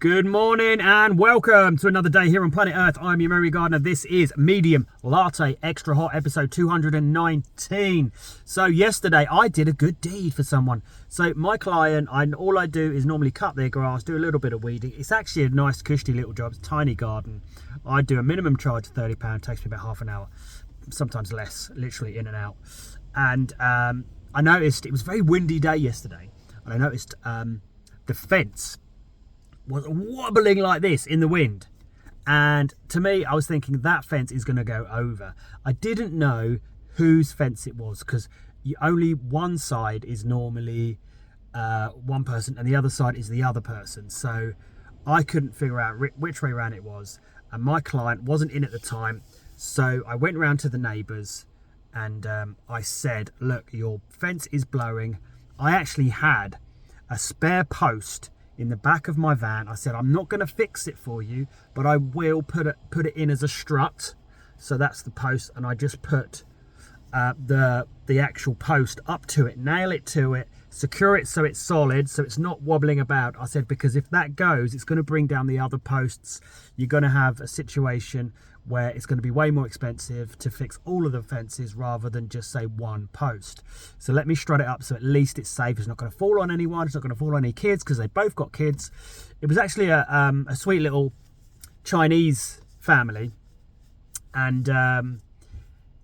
Good morning and welcome to another day here on planet Earth. I'm your merry gardener. This is Medium Latte Extra Hot episode 219. So yesterday I did a good deed for someone. So my client, all I do is normally cut their grass, do a little bit of weeding. It's actually a nice cushy little job. It's a tiny garden. I do a minimum charge of £30. Takes me about half an hour, sometimes less, literally in and out. And I noticed it was a very windy day yesterday, and I noticed the fence was wobbling like this in the wind, and to me I was thinking that fence is going to go over. I didn't know whose fence it was because only one side is normally one person and the other side is the other person, so I couldn't figure out which way around it was, and my client wasn't in at the time, so I went round to the neighbours and I said, look, your fence is blowing. I actually had a spare post in the back of my van. I said, I'm not going to fix it for you, but I will put it in as a strut. So that's the post, and I just put the actual post up to it, nail it to it, secure it so it's solid, so it's not wobbling about. I said, because if that goes, it's going to bring down the other posts. You're going to have a situation where it's going to be way more expensive to fix all of the fences rather than just say one post. So let me strut it up so at least it's safe. It's not going to fall on anyone. It's not going to fall on any kids because they both got kids. It was actually a sweet little Chinese family, and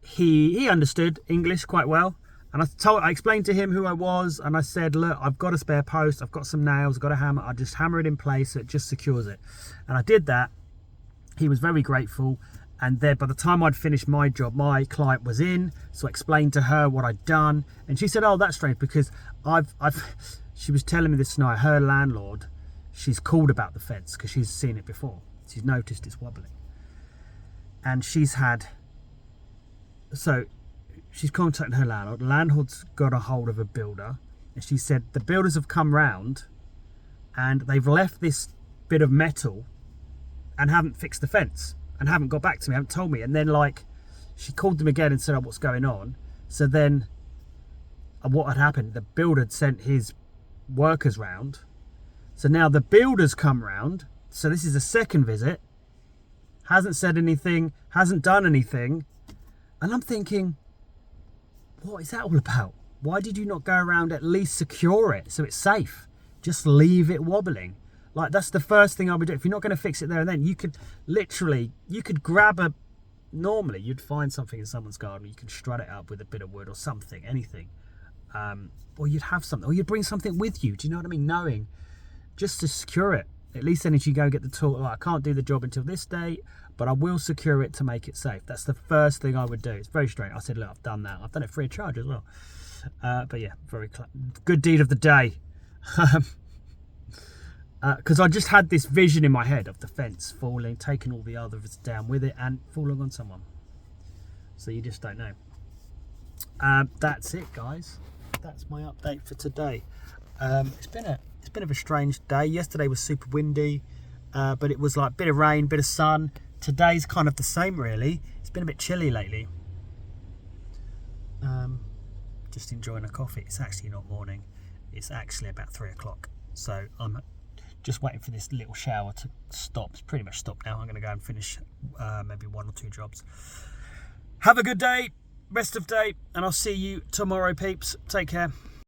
he understood English quite well. And I explained to him who I was, and I said, look, I've got a spare post, I've got some nails, I've got a hammer, I just hammer it in place so it just secures it. And I did that. He was very grateful, and then by the time I'd finished my job, my client was in, so I explained to her what I'd done, and she said, oh, that's strange, because she was telling me this night, her landlord, she's called about the fence because she's seen it before. She's noticed it's wobbling. And she's contacted her landlord. The landlord's got a hold of a builder, and she said the builders have come round and they've left this bit of metal and haven't fixed the fence and haven't got back to me, haven't told me. And then she called them again and said, oh, what's going on? So then what had happened, the builder had sent his workers round. So now the builder's come round. So this is a second visit, hasn't said anything, hasn't done anything. And I'm thinking, what is that all about? Why did you not go around at least secure it so it's safe? Just leave it wobbling. Like, that's the first thing I would do. If you're not going to fix it there and then, you could grab normally you'd find something in someone's garden, you can strut it up with a bit of wood or something, anything. Or you'd have something, or you'd bring something with you. Do you know what I mean? Knowing, just to secure it. At least then if you go get the tool, I can't do the job until this date, but I will secure it to make it safe. That's the first thing I would do. It's very strange. I said, look, I've done that. I've done it free of charge as well. But yeah, very good deed of the day. Because I just had this vision in my head of the fence falling, taking all the others down with it and falling on someone. So you just don't know. That's it, guys. That's my update for today. It's been a bit of a strange day. Yesterday was super windy, but it was like a bit of rain, bit of sun. Today's kind of the same, really. It's been a bit chilly lately. Just enjoying a coffee. It's actually not morning. It's actually about 3 o'clock. So I'm just waiting for this little shower to stop. It's pretty much stopped now. I'm going to go and finish maybe 1 or 2 jobs. Have a good day, rest of day, and I'll see you tomorrow, peeps. Take care.